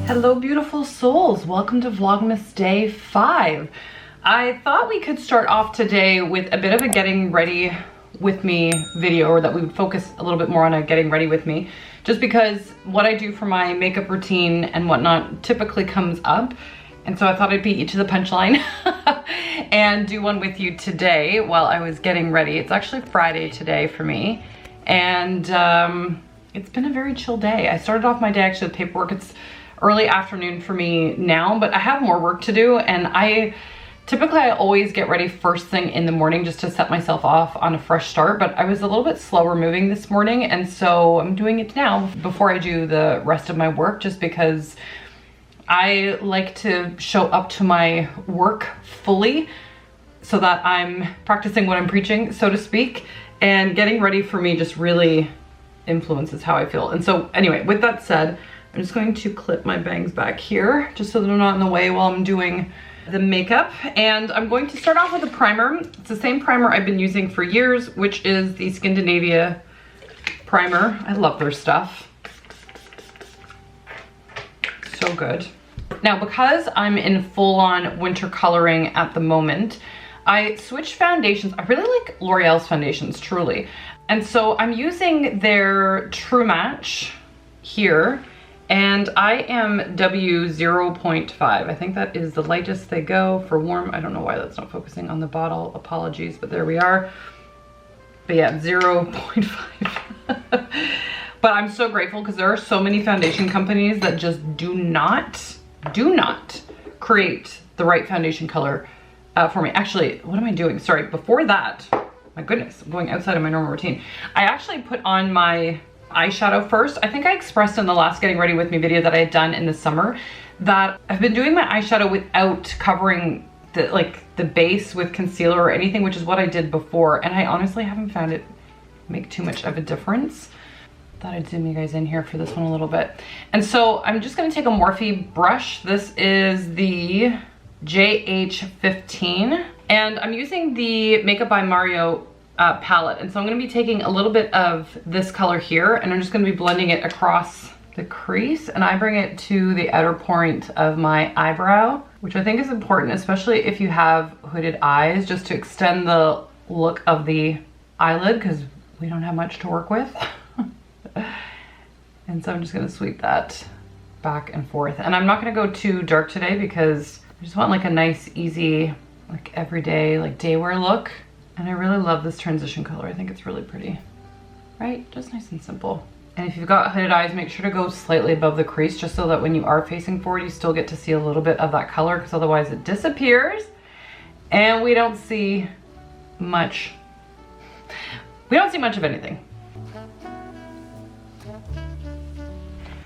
Hello beautiful souls, welcome to Vlogmas day 5. I thought we could start off today with a bit of a getting ready with me video, or that we would focus a little bit more on a getting ready with me, just because what I do for my makeup routine and whatnot typically comes up. And so I thought I'd beat you to the punchline and do one with you today while I was getting ready. It's actually Friday today for me, and it's been a very chill day. I started off my day actually with paperwork. It's early afternoon for me now, but I have more work to do, and I always get ready first thing in the morning just to set myself off on a fresh start, but I was a little bit slower moving this morning, and so I'm doing it now before I do the rest of my work, just because I like to show up to my work fully so that I'm practicing what I'm preaching, so to speak, and getting ready for me just really influences how I feel. And so anyway, with that said, I'm just going to clip my bangs back here just so that I'm not in the way while I'm doing the makeup. And I'm going to start off with a primer. It's the same primer I've been using for years, which is the Scandinavia primer. I love their stuff. So good. Now, because I'm in full-on winter coloring at the moment, I switched foundations. I really like L'Oreal's foundations, truly. And so I'm using their True Match here, and I am W0.5. I think that is the lightest they go for warm. I don't know why that's not focusing on the bottle. Apologies, but there we are. But yeah, 0.5. But I'm so grateful because there are so many foundation companies that just do not create the right foundation color for me. Actually, what am I doing? Sorry, before that, my goodness, I'm going outside of my normal routine. I actually put on my eyeshadow first. I think I expressed in the last getting ready with me video that I had done in the summer that I've been doing my eyeshadow without covering the base with concealer or anything, which is what I did before, and I honestly haven't found it make too much of a difference. Thought I'd zoom you guys in here for this one a little bit. And so I'm just going to take a Morphe brush. This is the JH15, and I'm using the Makeup by Mario palette, and so I'm going to be taking a little bit of this color here, and I'm just going to be blending it across the crease, and I bring it to the outer point of my eyebrow, which I think is important, especially if you have hooded eyes, just to extend the look of the eyelid, because we don't have much to work with. And so I'm just going to sweep that back and forth, and I'm not going to go too dark today because I just want like a nice, easy, like everyday, like day wear look. And I really love this transition color. I think it's really pretty, right? Just nice and simple. And if you've got hooded eyes, make sure to go slightly above the crease, just so that when you are facing forward, you still get to see a little bit of that color, because otherwise it disappears and we don't see much. We don't see much of anything.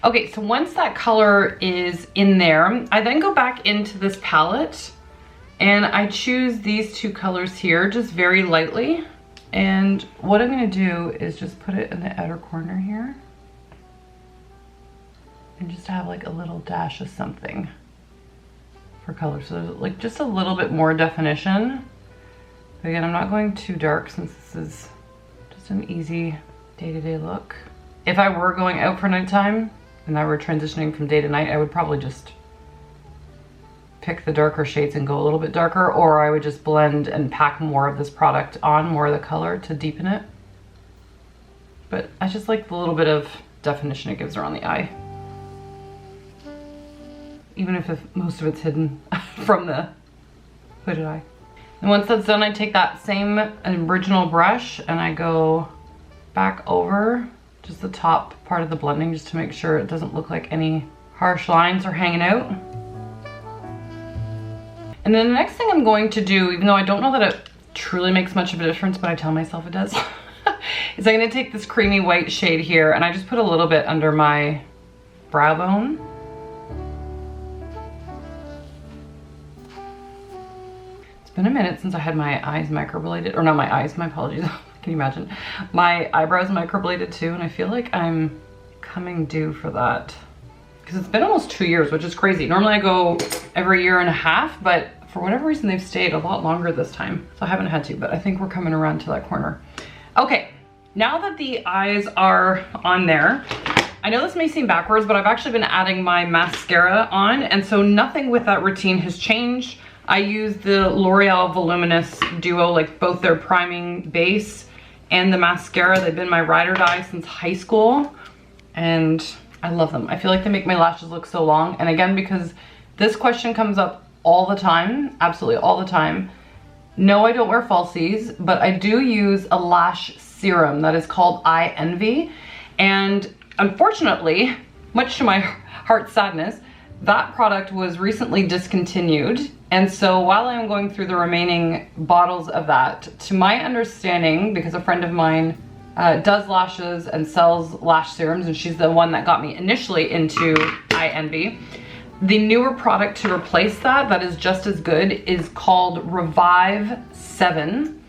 Okay, so once that color is in there, I then go back into this palette and I choose these two colors here just very lightly. And what I'm gonna do is just put it in the outer corner here and just have like a little dash of something for color. So there's like just a little bit more definition. But again, I'm not going too dark since this is just an easy day-to-day look. If I were going out for nighttime and I were transitioning from day to night, I would probably just pick the darker shades and go a little bit darker, or I would just blend and pack more of this product on, more of the color to deepen it. But I just like the little bit of definition it gives around the eye, even if most of it's hidden from the hooded eye. And once that's done, I take that same original brush and I go back over just the top part of the blending, just to make sure it doesn't look like any harsh lines are hanging out. And then the next thing I'm going to do, even though I don't know that it truly makes much of a difference, but I tell myself it does, is I'm gonna take this creamy white shade here and I just put a little bit under my brow bone. It's been a minute since I had my eyes microbladed, or not my eyes, my apologies. Can you imagine? My eyebrows microbladed too, and I feel like I'm coming due for that. Because it's been almost 2 years, which is crazy. Normally I go every year and a half, but for whatever reason they've stayed a lot longer this time. So I haven't had to, but I think we're coming around to that corner. Okay, now that the eyes are on there, I know this may seem backwards, but I've actually been adding my mascara on, and so nothing with that routine has changed. I use the L'Oreal Voluminous Duo, like both their priming base and the mascara. They've been my ride or die since high school, and I love them. I feel like they make my lashes look so long. And again, because this question comes up all the time, absolutely all the time. No, I don't wear falsies, but I do use a lash serum that is called Eye Envy. And unfortunately, much to my heart's sadness, that product was recently discontinued. And so while I'm going through the remaining bottles of that, to my understanding, because a friend of mine does lashes and sells lash serums, and she's the one that got me initially into Eye Envy, the newer product to replace that is just as good is called Revive 7.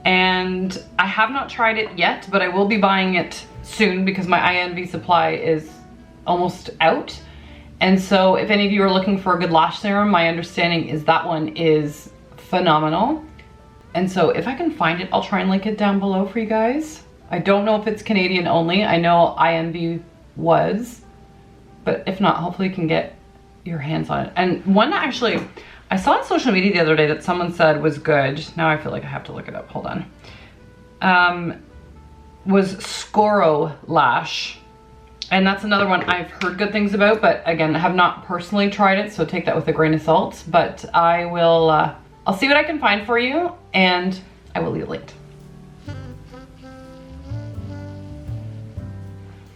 And I have not tried it yet, but I will be buying it soon because my Eye Envy supply is almost out. And so if any of you are looking for a good lash serum, my understanding is that one is phenomenal. And so if I can find it, I'll try and link it down below for you guys. I don't know if it's Canadian only. I know Eye Envy was, but if not, hopefully you can get your hands on it. And one actually, I saw on social media the other day that someone said was good. Now I feel like I have to look it up, hold on. Was Scoro Lash. And that's another one I've heard good things about, but again, I have not personally tried it, so take that with a grain of salt. But I will, I'll see what I can find for you, and I will leave it linked.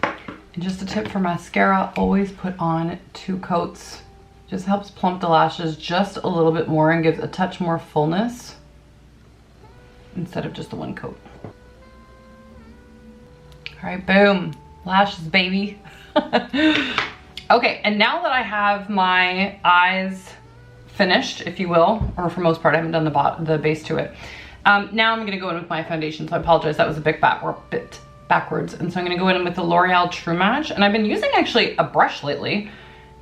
And just a tip for mascara, always put on 2 coats. Just helps plump the lashes just a little bit more and gives a touch more fullness instead of just the 1 coat. All right, boom. Lashes, baby. Okay, and now that I have my eyes finished, if you will, or for most part, I haven't done the base to it. Now I'm gonna go in with my foundation, so I apologize, that was a bit backwards. And so I'm gonna go in with the L'Oreal True Match, and I've been using actually a brush lately.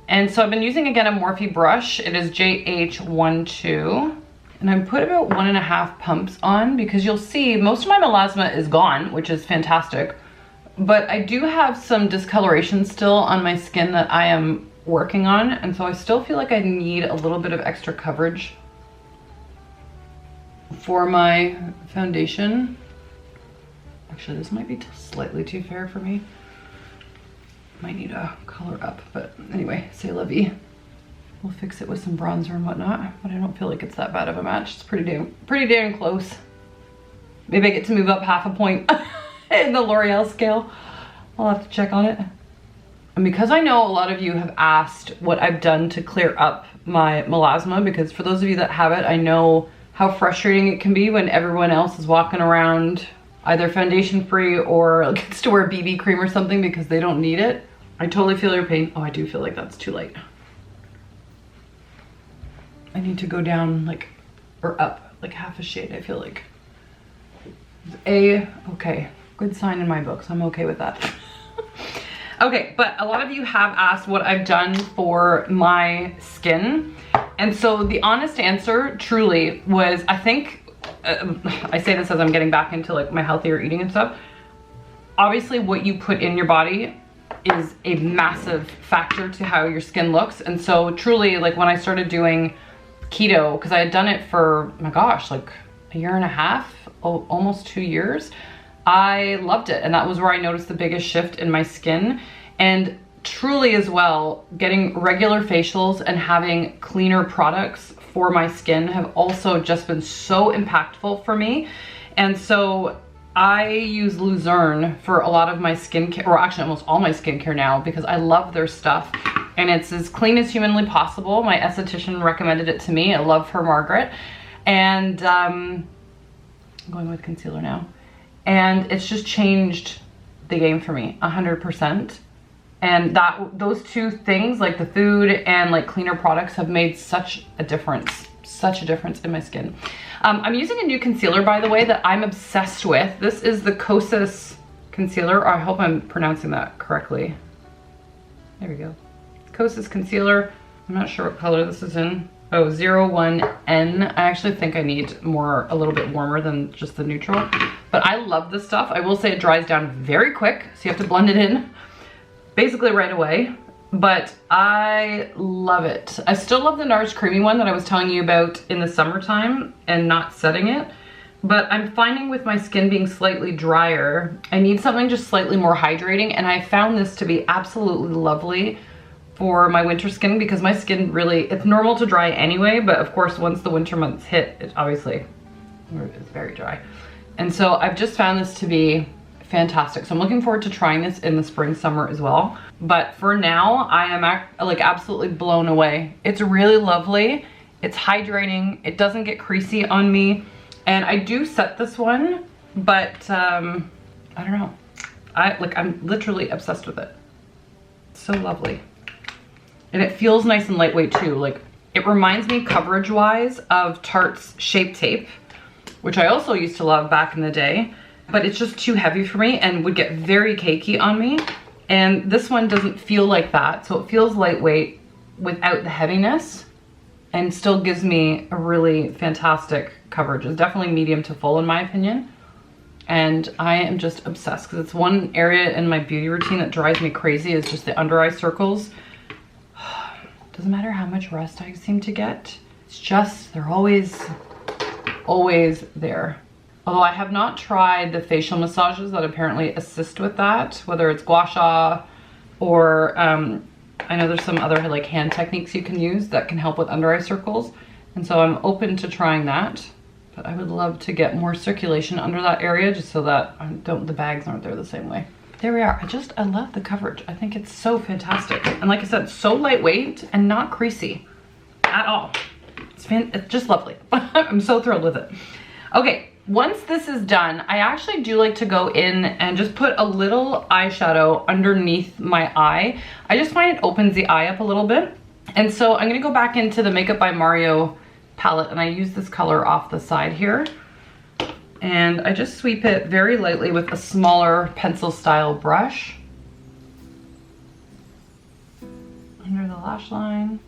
And so I've been using, again, a Morphe brush. It is JH12. And I put about 1.5 pumps on because you'll see most of my melasma is gone, which is fantastic. But I do have some discoloration still on my skin that I am working on. And so I still feel like I need a little bit of extra coverage for my foundation. Actually, this might be slightly too fair for me. Might need a color up, but anyway, c'est la vie. We'll fix it with some bronzer and whatnot, but I don't feel like it's that bad of a match. It's pretty damn close. Maybe I get to move up 0.5 point in the L'Oreal scale. I'll have to check on it. And because I know a lot of you have asked what I've done to clear up my melasma, because for those of you that have it, I know how frustrating it can be when everyone else is walking around either foundation free or gets to wear BB cream or something because they don't need it. I totally feel your pain. Oh, I do feel like that's too light. I need to go down like, or up like half a shade, I feel like. Okay, good sign in my book, so I'm okay with that. Okay, but a lot of you have asked what I've done for my skin. And so the honest answer truly was, I think, I say this as I'm getting back into like my healthier eating and stuff. Obviously what you put in your body is a massive factor to how your skin looks. And so truly, like when I started doing keto, because I had done it for, my gosh, like 1.5 years, almost 2 years, I loved it. And that was where I noticed the biggest shift in my skin. And truly as well, getting regular facials and having cleaner products for my skin have also just been so impactful for me. And so I use Luzerne for a lot of my skincare, or actually almost all my skincare now, because I love their stuff and it's as clean as humanly possible. My esthetician recommended it to me. I love her, Margaret. And I'm going with concealer now. And it's just changed the game for me 100%. And those two things, like the food and like cleaner products, have made such a difference in my skin. I'm using a new concealer, by the way, that I'm obsessed with. This is the Kosas concealer. I hope I'm pronouncing that correctly. There we go. Kosas concealer. I'm not sure what color this is in. Oh, 01N. I actually think I need a little bit warmer than just the neutral. But I love this stuff. I will say it dries down very quick, so you have to blend it in. basically right away, but I love it. I still love the NARS creamy one that I was telling you about in the summertime and not setting it. But I'm finding with my skin being slightly drier, I need something just slightly more hydrating, and I found this to be absolutely lovely for my winter skin because my skin really, it's normal to dry anyway, but of course once the winter months hit, it obviously is very dry. And so I've just found this to be fantastic. So I'm looking forward to trying this in the spring, summer as well. But for now, I am like absolutely blown away. It's really lovely. It's hydrating. It doesn't get creasy on me. And I do set this one, but I don't know. I'm literally obsessed with it. It's so lovely. And it feels nice and lightweight too. Like, it reminds me coverage wise of Tarte's Shape Tape, which I also used to love back in the day, but it's just too heavy for me and would get very cakey on me. And this one doesn't feel like that. So it feels lightweight without the heaviness and still gives me a really fantastic coverage. It's definitely medium to full in my opinion. And I am just obsessed because it's one area in my beauty routine that drives me crazy is just the under eye circles. Doesn't matter how much rest I seem to get. It's just, they're always there. Although I have not tried the facial massages that apparently assist with that, whether it's gua sha or I know there's some other like hand techniques you can use that can help with under eye circles. And so I'm open to trying that, but I would love to get more circulation under that area just so that the bags aren't there the same way. There we are. I love the coverage. I think it's so fantastic. And like I said, so lightweight and not creasy at all. It's just lovely. I'm so thrilled with it. Okay, once this is done, I actually do like to go in and just put a little eyeshadow underneath my eye. I just find it opens the eye up a little bit. And so I'm gonna go back into the Makeup by Mario palette, and I use this color off the side here. And I just sweep it very lightly with a smaller pencil style brush under the lash line.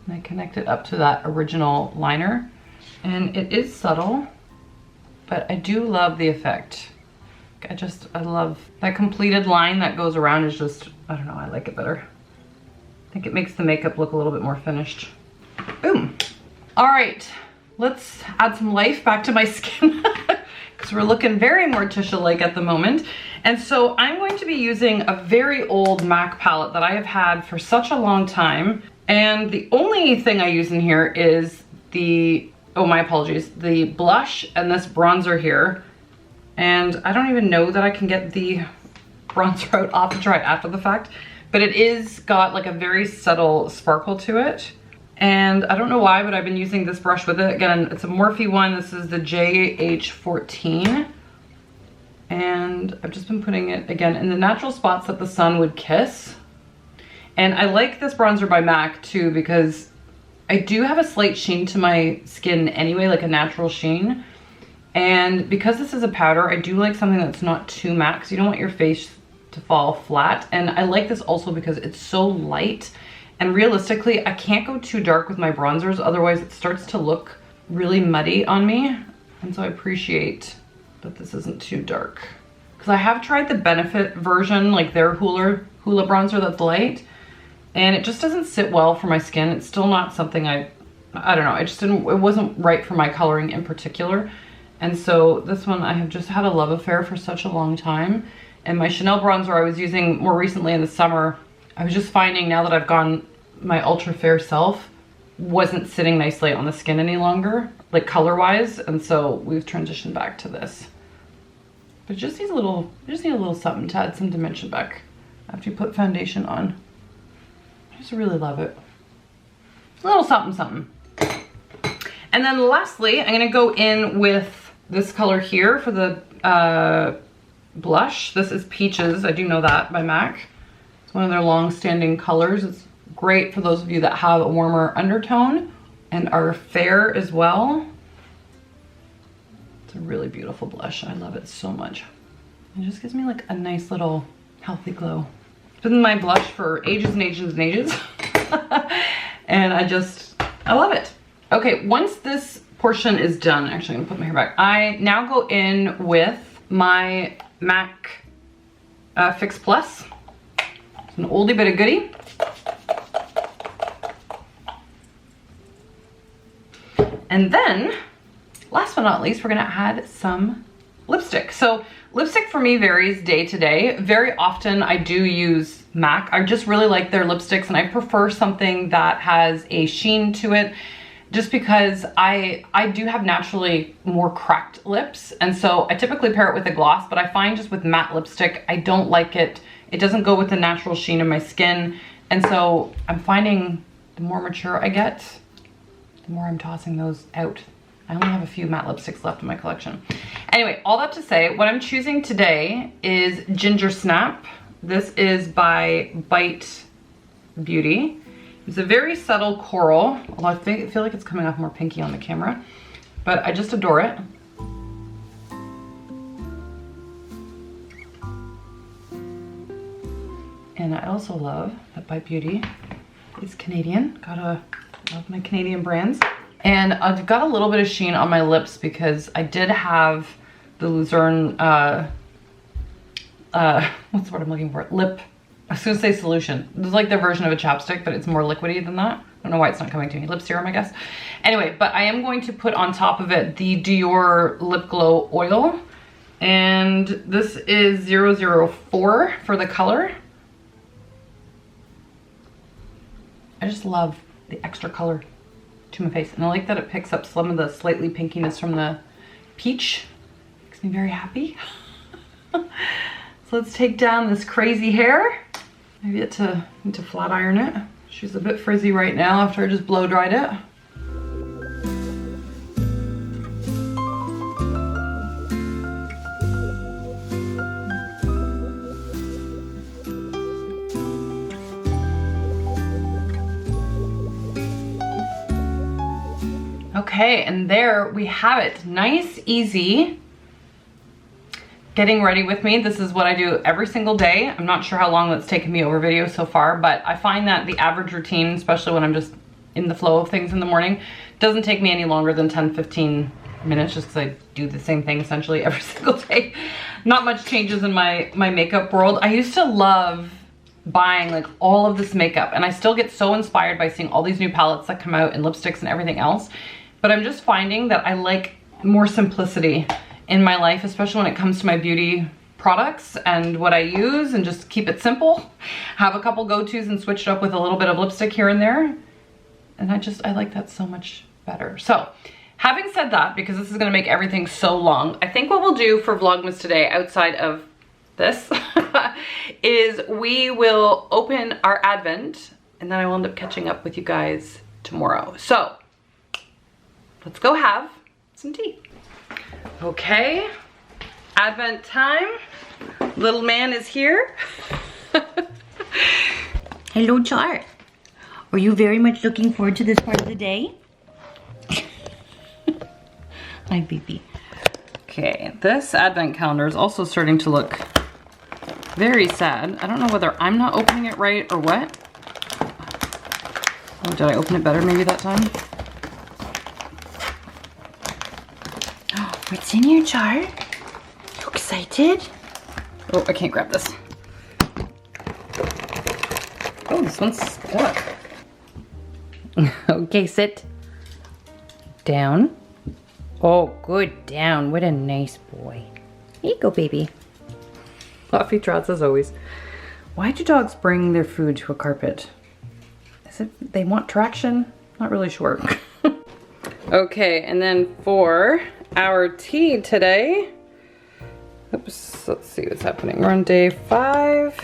And I connect it up to that original liner. And it is subtle, but I do love the effect. I love that completed line that goes around is just, I don't know, I like it better. I think it makes the makeup look a little bit more finished. Boom. All right, let's add some life back to my skin because we're looking very Morticia-like at the moment. And so I'm going to be using a very old MAC palette that I have had for such a long time. And the only thing I use in here is the blush and this bronzer here. And I don't even know that I can get the bronzer out. I'll have to try it after the fact. But it is got like a very subtle sparkle to it. And I don't know why, but I've been using this brush with it. Again, it's a Morphe one. This is the JH14. And I've just been putting it, again, in the natural spots that the sun would kiss. And I like this bronzer by MAC too, because I do have a slight sheen to my skin anyway, like a natural sheen. And because this is a powder, I do like something that's not too matte, because you don't want your face to fall flat. And I like this also because it's so light. And realistically, I can't go too dark with my bronzers, otherwise it starts to look really muddy on me. And so I appreciate that this isn't too dark. Because I have tried the Benefit version, like their Hoola bronzer that's light, and it just doesn't sit well for my skin. It's still not something I don't know, it wasn't right for my coloring in particular. And so this one I have just had a love affair for such a long time. And my Chanel bronzer I was using more recently in the summer, I was just finding now that I've gone my ultra fair self, wasn't sitting nicely on the skin any longer, like color wise. And so we've transitioned back to this. But just need a little something to add some dimension back after you put foundation on. I just really love it. A little something, something. And then lastly, I'm gonna go in with this color here for the blush. This is Peaches, I do know that, by MAC. It's one of their long-standing colors. It's great for those of you that have a warmer undertone and are fair as well. It's a really beautiful blush. I love it so much. It just gives me like a nice little healthy glow. It's been my blush for ages and ages and ages. And I love it. Okay, once this portion is done, actually I'm gonna put my hair back. I now go in with my MAC Fix Plus. It's an oldie but a goodie. And then, last but not least, we're gonna add some lipstick. So lipstick for me varies day to day. Very often I do use MAC. I just really like their lipsticks, and I prefer something that has a sheen to it, just because I do have naturally more cracked lips, and so I typically pair it with a gloss, but I find just with matte lipstick, I don't like it. It doesn't go with the natural sheen of my skin, and so I'm finding the more mature I get, the more I'm tossing those out. I only have a few matte lipsticks left in my collection. Anyway, all that to say, what I'm choosing today is Ginger Snap. This is by Bite Beauty. It's a very subtle coral, although I feel like it's coming off more pinky on the camera, but I just adore it. And I also love that Bite Beauty is Canadian. Gotta love my Canadian brands. And I've got a little bit of sheen on my lips because I did have the Luzerne, what's the word I'm looking for? I was gonna say solution. This is like their version of a chapstick, but it's more liquidy than that. I don't know why it's not coming to me. Lip serum, I guess. Anyway, but I am going to put on top of it the Dior Lip Glow Oil. And this is 004 for the color. I just love the extra color to my face. And I like that it picks up some of the slightly pinkiness from the peach. Makes me very happy. So let's take down this crazy hair. I need to flat iron it. She's a bit frizzy right now after I just blow dried it. Okay, and there we have it. Nice, easy. Getting ready with me. This is what I do every single day. I'm not sure how long that's taken me over video so far, but I find that the average routine, especially when I'm just in the flow of things in the morning, doesn't take me any longer than 10-15 minutes, just because I do the same thing essentially every single day. Not much changes in my makeup world. I used to love buying like all of this makeup, and I still get so inspired by seeing all these new palettes that come out and lipsticks and everything else, but I'm just finding that I like more simplicity in my life, especially when it comes to my beauty products and what I use, and just keep it simple. Have a couple go-tos and switch it up with a little bit of lipstick here and there. And I like that so much better. So having said that, because this is gonna make everything so long, I think what we'll do for Vlogmas today, outside of this, is we will open our Advent, and then I will end up catching up with you guys tomorrow. So let's go have some tea. Okay, Advent time. Little man is here. Hello, Char. Are you very much looking forward to this part of the day? Hi, baby. Okay, this Advent calendar is also starting to look very sad. I don't know whether I'm not opening it right or what. Oh, did I open it better maybe that time? What's in here, Char? You excited? Oh, I can't grab this. Oh, this one's stuck. Okay, sit. Down. Oh, good, down. What a nice boy. Here you go, baby. Fluffy trots as always. Why do dogs bring their food to a carpet? Is it they want traction? Not really sure. Okay, and then for our tea today, oops, let's see what's happening. We're on day 5.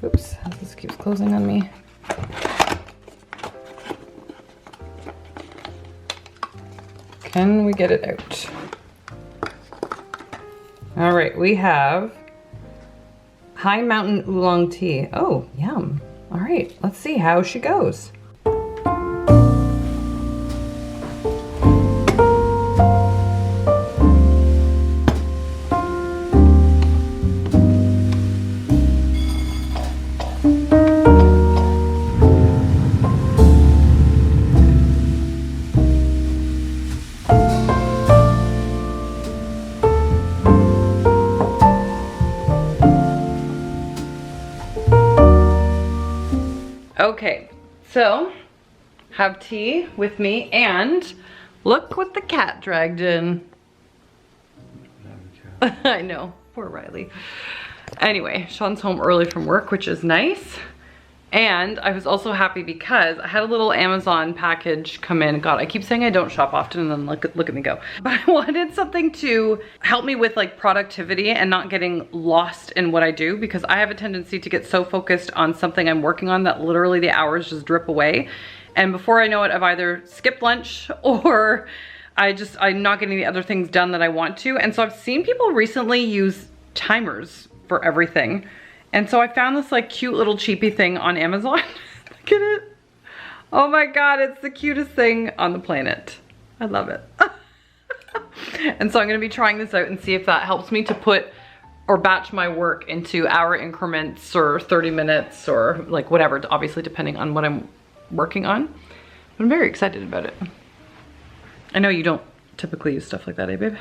Oops, this keeps closing on me. Can we get it out? All right, we have High Mountain Oolong Tea. Oh, yum. All right, let's see how she goes. Okay, so have tea with me, and look what the cat dragged in. I know, poor Riley. Anyway, Sean's home early from work, which is nice. And I was also happy because I had a little Amazon package come in. God, I keep saying I don't shop often, and then look at me go. But I wanted something to help me with like productivity and not getting lost in what I do, because I have a tendency to get so focused on something I'm working on that literally the hours just drip away. And before I know it, I've either skipped lunch or I'm not getting the other things done that I want to. And so I've seen people recently use timers for everything. And so I found this like cute little cheapy thing on Amazon. Look at it. Oh my God, it's the cutest thing on the planet. I love it. And so I'm gonna be trying this out and see if that helps me to put or batch my work into hour increments or 30 minutes or like whatever, obviously depending on what I'm working on. I'm very excited about it. I know you don't typically use stuff like that, eh babe?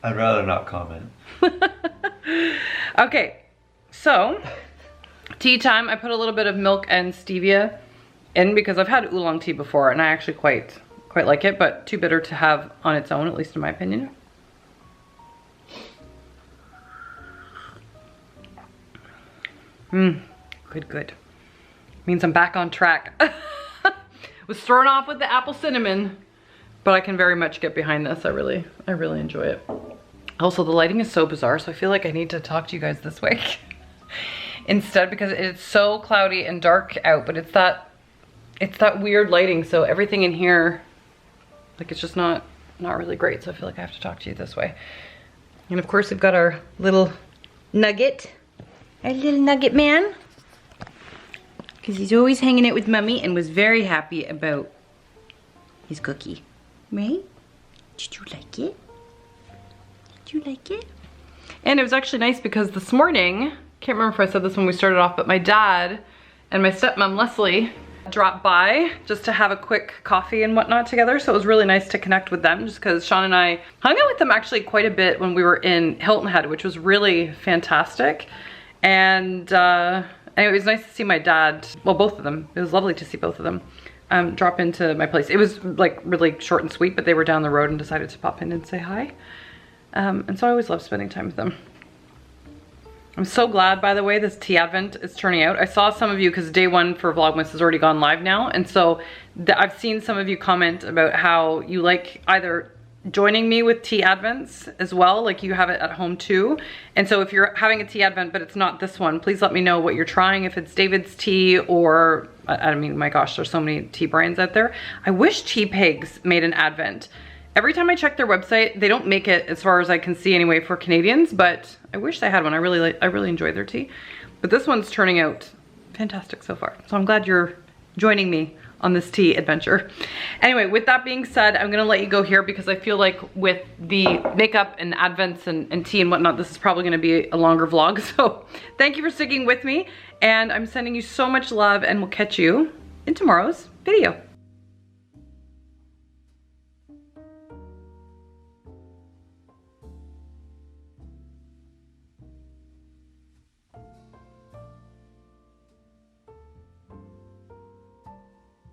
I'd rather not comment. Okay, so tea time. I put a little bit of milk and stevia in because I've had oolong tea before and I actually quite like it, but too bitter to have on its own, at least in my opinion. Good. Means I'm back on track. Was thrown off with the apple cinnamon, but I can very much get behind this. I really enjoy it. Also, the lighting is so bizarre, so I feel like I need to talk to you guys this way instead, because it's so cloudy and dark out, but it's that weird lighting, so everything in here, like, it's just not really great, so I feel like I have to talk to you this way. And of course, we've got our little nugget, man, because he's always hanging out with Mummy and was very happy about his cookie. Right? Did you like it? You like it? And it was actually nice because this morning, can't remember if I said this when we started off, but my dad and my stepmom Leslie dropped by just to have a quick coffee and whatnot together. So it was really nice to connect with them, just because Sean and I hung out with them actually quite a bit when we were in Hilton Head, which was really fantastic. And anyway, it was nice to see my dad, well, both of them. It was lovely to see both of them drop into my place. It was like really short and sweet, but they were down the road and decided to pop in and say hi. And so I always love spending time with them. I'm so glad, by the way, this tea advent is turning out. I saw some of you, because day one for Vlogmas has already gone live now. And so I've seen some of you comment about how you like either joining me with tea advents as well, like you have it at home too. And so if you're having a tea advent, but it's not this one, please let me know what you're trying. If it's David's tea or, I mean, my gosh, there's so many tea brands out there. I wish Tea Pigs made an advent. Every time I check their website, they don't make it, as far as I can see anyway, for Canadians, but I wish they had one. I really enjoy their tea. But this one's turning out fantastic so far. So I'm glad you're joining me on this tea adventure. Anyway, with that being said, I'm gonna let you go here because I feel like with the makeup and advents and tea and whatnot, this is probably gonna be a longer vlog. So thank you for sticking with me, and I'm sending you so much love, and we'll catch you in tomorrow's video.